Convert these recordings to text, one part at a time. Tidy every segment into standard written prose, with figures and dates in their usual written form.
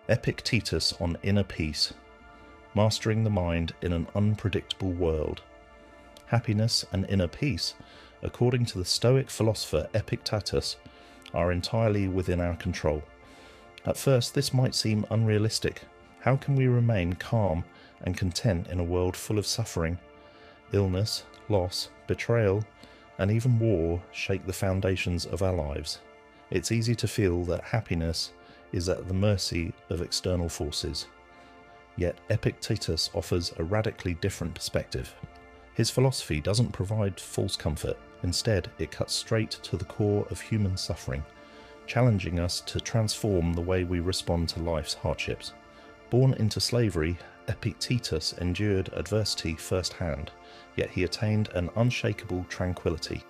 Epictetus on inner peace, mastering the mind in an unpredictable world. Happiness and inner peace, according to the Stoic philosopher Epictetus, are entirely within our control. At first, this might seem unrealistic. How can we remain calm and content in a world full of suffering? Illness, loss, betrayal, and even war shake the foundations of our lives. It's easy to feel that happiness is at the mercy of external forces. Yet Epictetus offers a radically different perspective. His philosophy doesn't provide false comfort. Instead, it cuts straight to the core of human suffering, challenging us to transform the way we respond to life's hardships. Born into slavery, Epictetus endured adversity firsthand, yet he attained an unshakable tranquility.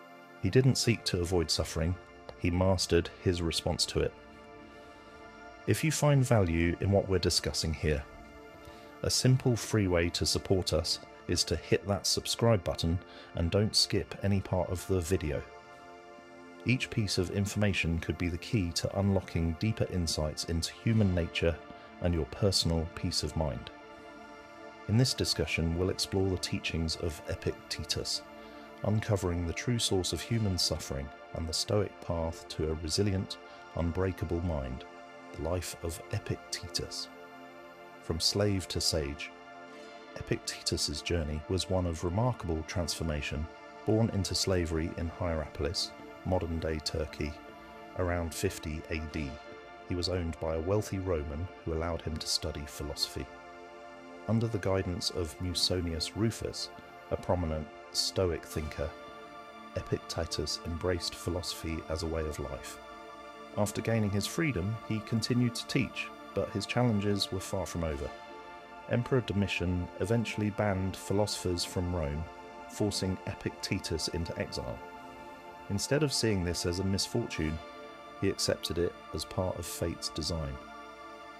He didn't seek to avoid suffering, he mastered his response to it. If you find value in what we're discussing here, a simple free way to support us is to hit that subscribe button and don't skip any part of the video. Each piece of information could be the key to unlocking deeper insights into human nature and your personal peace of mind. In this discussion, we'll explore the teachings of Epictetus, uncovering the true source of human suffering and the Stoic path to a resilient, unbreakable mind. The life of Epictetus. From slave to sage. Epictetus's journey was one of remarkable transformation. Born into slavery in Hierapolis, modern-day Turkey, around 50 AD, he was owned by a wealthy Roman who allowed him to study philosophy. Under the guidance of Musonius Rufus, a prominent Stoic thinker, Epictetus embraced philosophy as a way of life. After gaining his freedom, he continued to teach, but his challenges were far from over. Emperor Domitian eventually banned philosophers from Rome, forcing Epictetus into exile. Instead of seeing this as a misfortune, he accepted it as part of fate's design.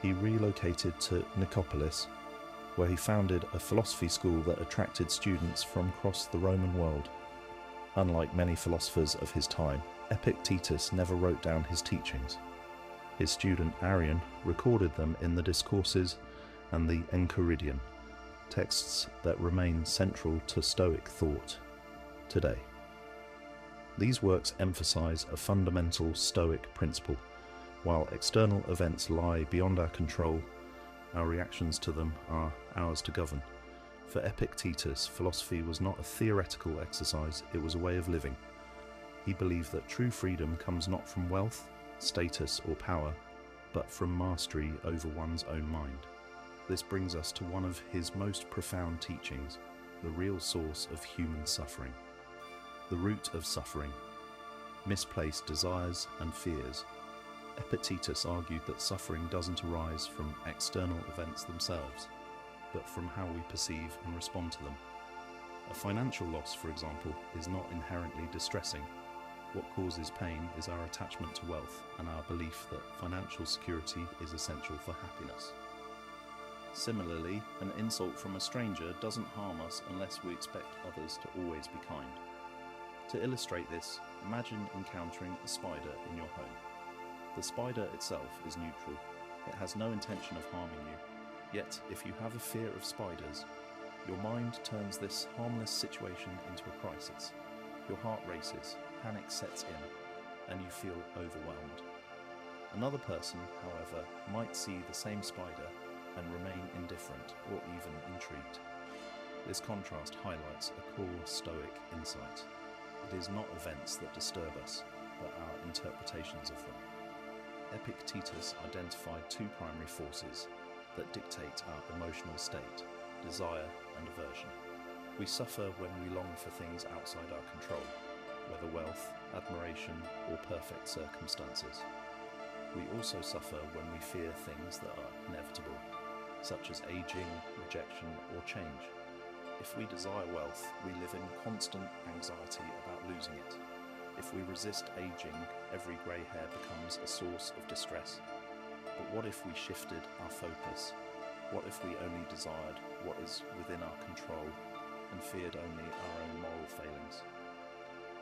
He relocated to Nicopolis, where he founded a philosophy school that attracted students from across the Roman world. Unlike many philosophers of his time, Epictetus never wrote down his teachings. His student Arrian recorded them in the Discourses and the Enchiridion, texts that remain central to Stoic thought today. These works emphasize a fundamental Stoic principle. While external events lie beyond our control, our reactions to them are ours to govern. For Epictetus, philosophy was not a theoretical exercise, it was a way of living. He believed that true freedom comes not from wealth, status, or power, but from mastery over one's own mind. This brings us to one of his most profound teachings, the real source of human suffering. The root of suffering, misplaced desires and fears. Epictetus argued that suffering doesn't arise from external events themselves, but from how we perceive and respond to them. A financial loss, for example, is not inherently distressing. What causes pain is our attachment to wealth and our belief that financial security is essential for happiness. Similarly, an insult from a stranger doesn't harm us unless we expect others to always be kind. To illustrate this, imagine encountering a spider in your home. The spider itself is neutral. It has no intention of harming you. Yet, if you have a fear of spiders, your mind turns this harmless situation into a crisis. Your heart races, panic sets in, and you feel overwhelmed. Another person, however, might see the same spider and remain indifferent or even intrigued. This contrast highlights a core Stoic insight. It is not events that disturb us, but our interpretations of them. Epictetus identified two primary forces that dictate our emotional state: desire and aversion. We suffer when we long for things outside our control, whether wealth, admiration, or perfect circumstances. We also suffer when we fear things that are inevitable, such as aging, rejection, or change. If we desire wealth, we live in constant anxiety about losing it. If we resist aging, every grey hair becomes a source of distress. But what if we shifted our focus? What if we only desired what is within our control and feared only our own moral failings?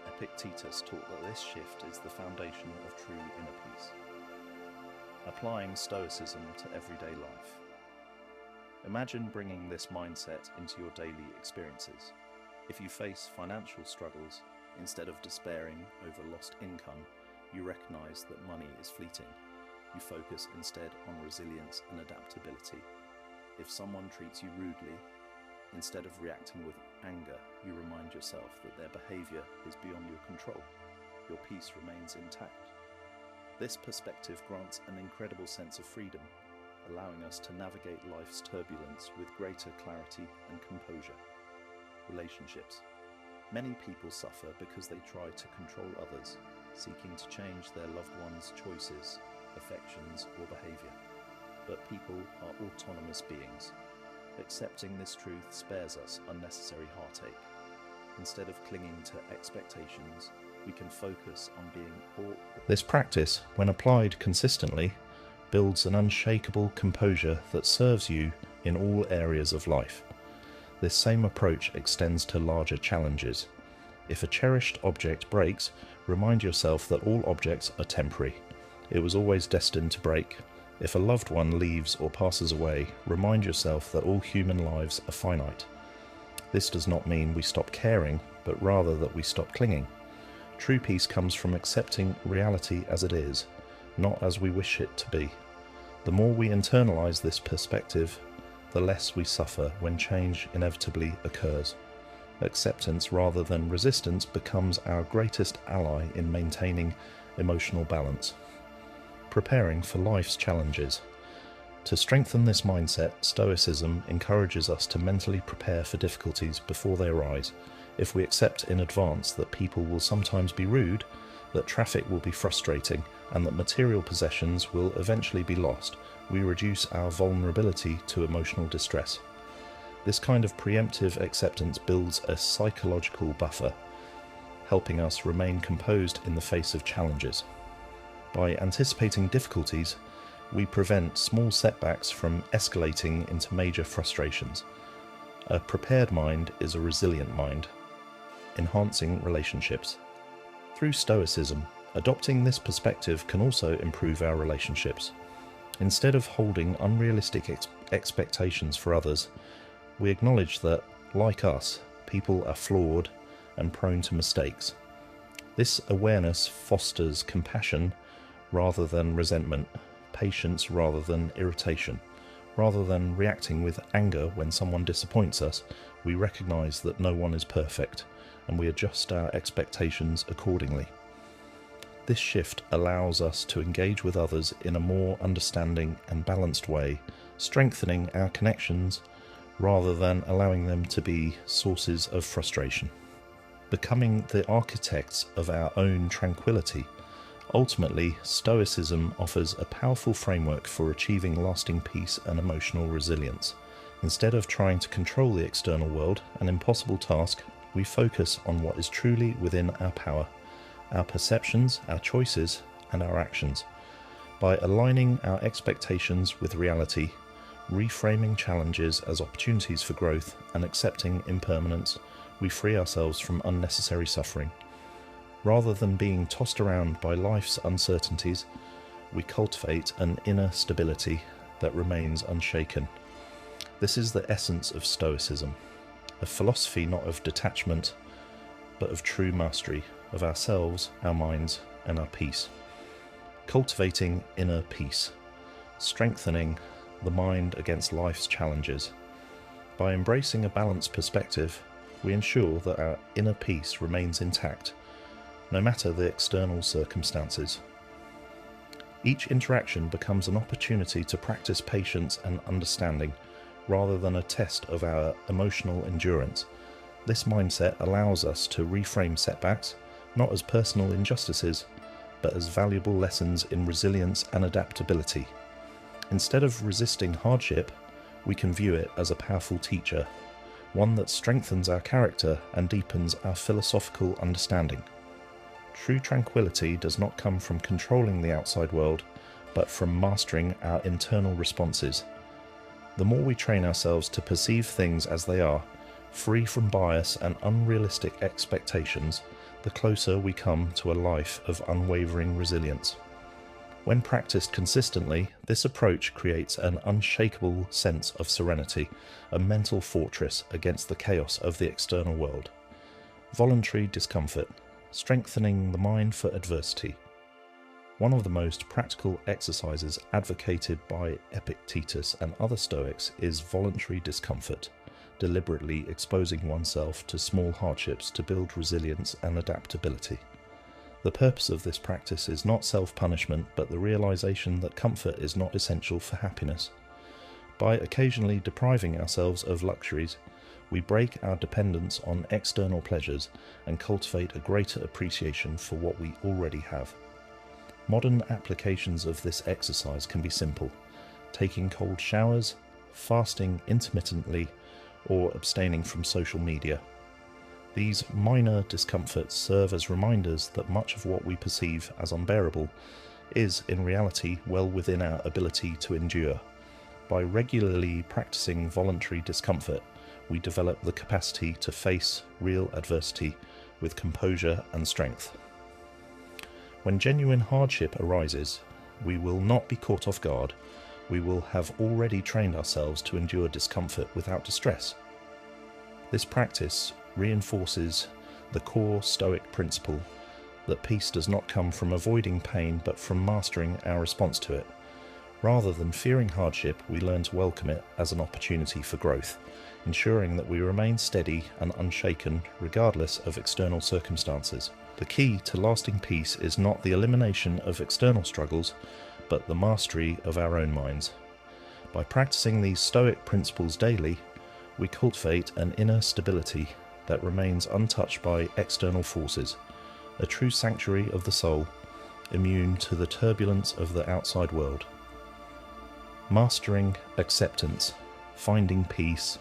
Epictetus taught that this shift is the foundation of true inner peace. Applying Stoicism to everyday life. Imagine bringing this mindset into your daily experiences. If you face financial struggles, instead of despairing over lost income, you recognize that money is fleeting. You focus instead on resilience and adaptability. If someone treats you rudely, instead of reacting with anger, you remind yourself that their behavior is beyond your control. Your peace remains intact. This perspective grants an incredible sense of freedom, allowing us to navigate life's turbulence with greater clarity and composure. Relationships. Many people suffer because they try to control others, seeking to change their loved ones' choices, affections, or behavior. But people are autonomous beings. Accepting this truth spares us unnecessary heartache. Instead of clinging to expectations, we can focus on being all. This practice, when applied consistently, builds an unshakable composure that serves you in all areas of life. This same approach extends to larger challenges. If a cherished object breaks, remind yourself that all objects are temporary. It was always destined to break. If a loved one leaves or passes away, remind yourself that all human lives are finite. This does not mean we stop caring, but rather that we stop clinging. True peace comes from accepting reality as it is, not as we wish it to be. The more we internalize this perspective, the less we suffer when change inevitably occurs. Acceptance rather than resistance becomes our greatest ally in maintaining emotional balance. Preparing for life's challenges. To strengthen this mindset, Stoicism encourages us to mentally prepare for difficulties before they arise. If we accept in advance that people will sometimes be rude, that traffic will be frustrating, and that material possessions will eventually be lost, we reduce our vulnerability to emotional distress. This kind of preemptive acceptance builds a psychological buffer, helping us remain composed in the face of challenges. By anticipating difficulties, we prevent small setbacks from escalating into major frustrations. A prepared mind is a resilient mind. Enhancing relationships. Through Stoicism, adopting this perspective can also improve our relationships. Instead of holding unrealistic expectations for others, we acknowledge that, like us, people are flawed and prone to mistakes. This awareness fosters compassion rather than resentment, patience rather than irritation. Rather than reacting with anger when someone disappoints us, we recognize that no one is perfect, and we adjust our expectations accordingly. This shift allows us to engage with others in a more understanding and balanced way, strengthening our connections rather than allowing them to be sources of frustration. Becoming the architects of our own tranquility. Ultimately, Stoicism offers a powerful framework for achieving lasting peace and emotional resilience. Instead of trying to control the external world, an impossible task, we focus on what is truly within our power, our perceptions, our choices, and our actions. By aligning our expectations with reality, reframing challenges as opportunities for growth, and accepting impermanence, we free ourselves from unnecessary suffering. Rather than being tossed around by life's uncertainties, we cultivate an inner stability that remains unshaken. This is the essence of Stoicism, a philosophy not of detachment, but of true mastery of ourselves, our minds, and our peace. Cultivating inner peace, strengthening the mind against life's challenges. By embracing a balanced perspective, we ensure that our inner peace remains intact, no matter the external circumstances. Each interaction becomes an opportunity to practice patience and understanding, rather than a test of our emotional endurance. This mindset allows us to reframe setbacks, not as personal injustices, but as valuable lessons in resilience and adaptability. Instead of resisting hardship, we can view it as a powerful teacher, one that strengthens our character and deepens our philosophical understanding. True tranquility does not come from controlling the outside world, but from mastering our internal responses. The more we train ourselves to perceive things as they are, free from bias and unrealistic expectations, the closer we come to a life of unwavering resilience. When practiced consistently, this approach creates an unshakable sense of serenity, a mental fortress against the chaos of the external world. Voluntary discomfort, strengthening the mind for adversity. One of the most practical exercises advocated by Epictetus and other Stoics is voluntary discomfort, deliberately exposing oneself to small hardships to build resilience and adaptability. The purpose of this practice is not self-punishment, but the realization that comfort is not essential for happiness. By occasionally depriving ourselves of luxuries, we break our dependence on external pleasures and cultivate a greater appreciation for what we already have. Modern applications of this exercise can be simple: taking cold showers, fasting intermittently, or abstaining from social media. These minor discomforts serve as reminders that much of what we perceive as unbearable is, in reality, well within our ability to endure. By regularly practicing voluntary discomfort, we develop the capacity to face real adversity with composure and strength. When genuine hardship arises, we will not be caught off guard. We will have already trained ourselves to endure discomfort without distress. This practice reinforces the core Stoic principle that peace does not come from avoiding pain but from mastering our response to it. Rather than fearing hardship, we learn to welcome it as an opportunity for growth, ensuring that we remain steady and unshaken regardless of external circumstances. The key to lasting peace is not the elimination of external struggles, but the mastery of our own minds. By practicing these Stoic principles daily, we cultivate an inner stability that remains untouched by external forces, a true sanctuary of the soul, immune to the turbulence of the outside world. Mastering acceptance, finding peace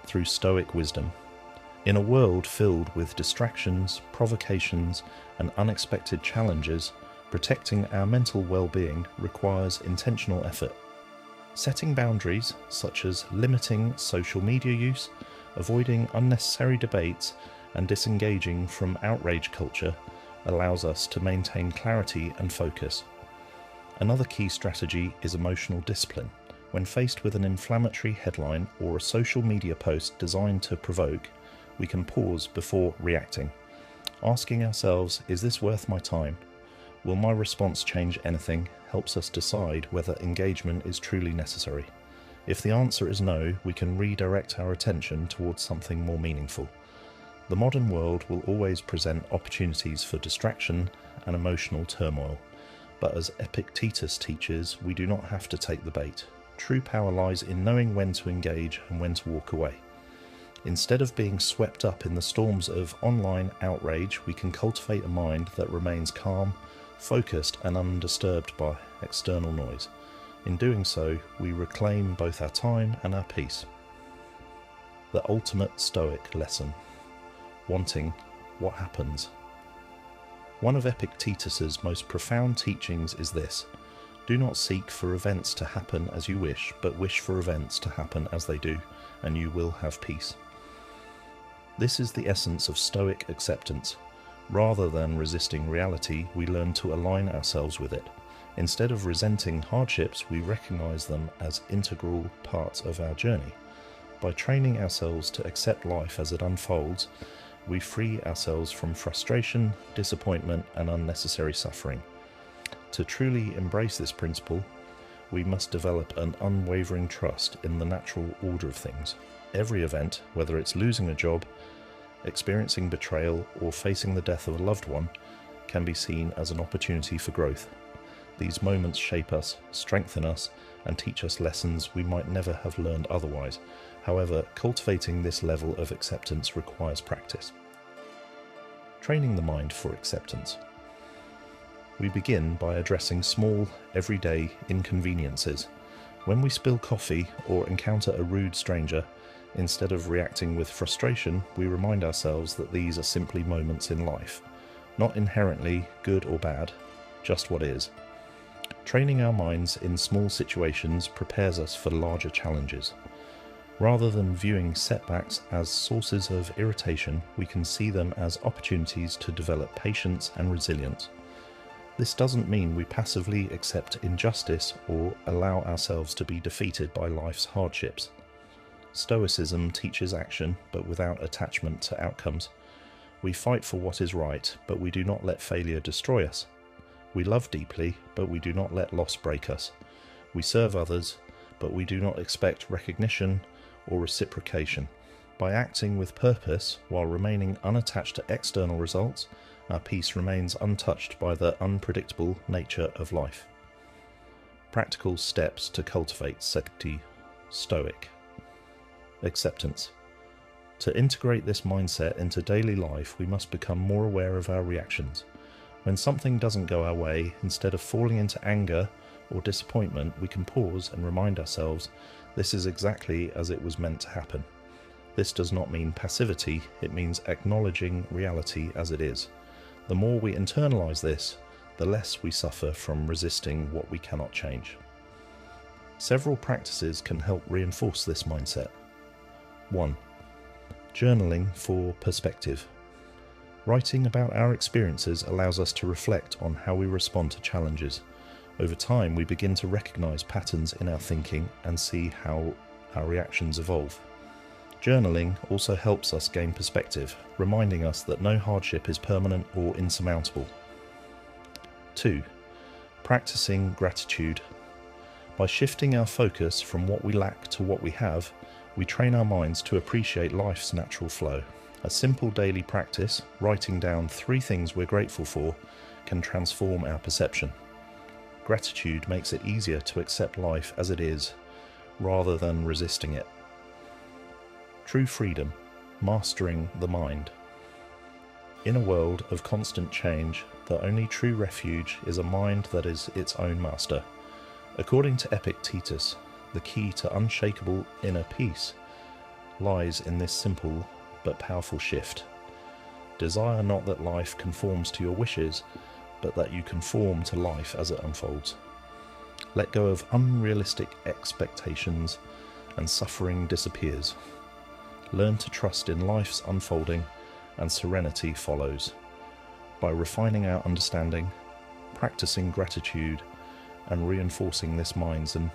through Stoic wisdom. In a world filled with distractions, provocations, and unexpected challenges, protecting our mental well-being requires intentional effort. Setting boundaries, such as limiting social media use, avoiding unnecessary debates, and disengaging from outrage culture, allows us to maintain clarity and focus. Another key strategy is emotional discipline. When faced with an inflammatory headline or a social media post designed to provoke, we can pause before reacting. Asking ourselves, is this worth my time? Will my response change anything? Helps us decide whether engagement is truly necessary. If the answer is no, we can redirect our attention towards something more meaningful. The modern world will always present opportunities for distraction and emotional turmoil, but as Epictetus teaches, we do not have to take the bait. True power lies in knowing when to engage and when to walk away. Instead of being swept up in the storms of online outrage, we can cultivate a mind that remains calm, focused, and undisturbed by external noise. In doing so, we reclaim both our time and our peace. The ultimate Stoic lesson: wanting what happens. One of Epictetus's most profound teachings is this: do not seek for events to happen as you wish, but wish for events to happen as they do, and you will have peace. This is the essence of Stoic acceptance. Rather than resisting reality, we learn to align ourselves with it. Instead of resenting hardships, we recognize them as integral parts of our journey. By training ourselves to accept life as it unfolds, we free ourselves from frustration, disappointment, and unnecessary suffering. To truly embrace this principle, we must develop an unwavering trust in the natural order of things. Every event, whether it's losing a job, experiencing betrayal, or facing the death of a loved one, can be seen as an opportunity for growth. These moments shape us, strengthen us, and teach us lessons we might never have learned otherwise. However, cultivating this level of acceptance requires practice. Training the mind for acceptance. We begin by addressing small, everyday inconveniences. When we spill coffee or encounter a rude stranger, instead of reacting with frustration, we remind ourselves that these are simply moments in life, not inherently good or bad, just what is. Training our minds in small situations prepares us for larger challenges. Rather than viewing setbacks as sources of irritation, we can see them as opportunities to develop patience and resilience. This doesn't mean we passively accept injustice or allow ourselves to be defeated by life's hardships. Stoicism teaches action, but without attachment to outcomes. We fight for what is right, but we do not let failure destroy us. We love deeply, but we do not let loss break us. We serve others, but we do not expect recognition or reciprocation. By acting with purpose while remaining unattached to external results, our peace remains untouched by the unpredictable nature of life. Practical steps to cultivate Stoic. Acceptance. To integrate this mindset into daily life, we must become more aware of our reactions. When something doesn't go our way, instead of falling into anger or disappointment, we can pause and remind ourselves this is exactly as it was meant to happen. This does not mean passivity, it means acknowledging reality as it is. The more we internalize this, the less we suffer from resisting what we cannot change. Several practices can help reinforce this mindset. 1. Journaling for perspective. Writing about our experiences allows us to reflect on how we respond to challenges. Over time, we begin to recognize patterns in our thinking and see how our reactions evolve. Journaling also helps us gain perspective, reminding us that no hardship is permanent or insurmountable. 2. Practicing gratitude. By shifting our focus from what we lack to what we have, we train our minds to appreciate life's natural flow. A simple daily practice, writing down 3 things we're grateful for, can transform our perception. Gratitude makes it easier to accept life as it is, rather than resisting it. True freedom, mastering the mind. In a world of constant change, the only true refuge is a mind that is its own master. According to Epictetus, the key to unshakable inner peace lies in this simple but powerful shift. Desire not that life conforms to your wishes, but that you conform to life as it unfolds. Let go of unrealistic expectations and suffering disappears. Learn to trust in life's unfolding and serenity follows. By refining our understanding, practicing gratitude, and reinforcing this mindset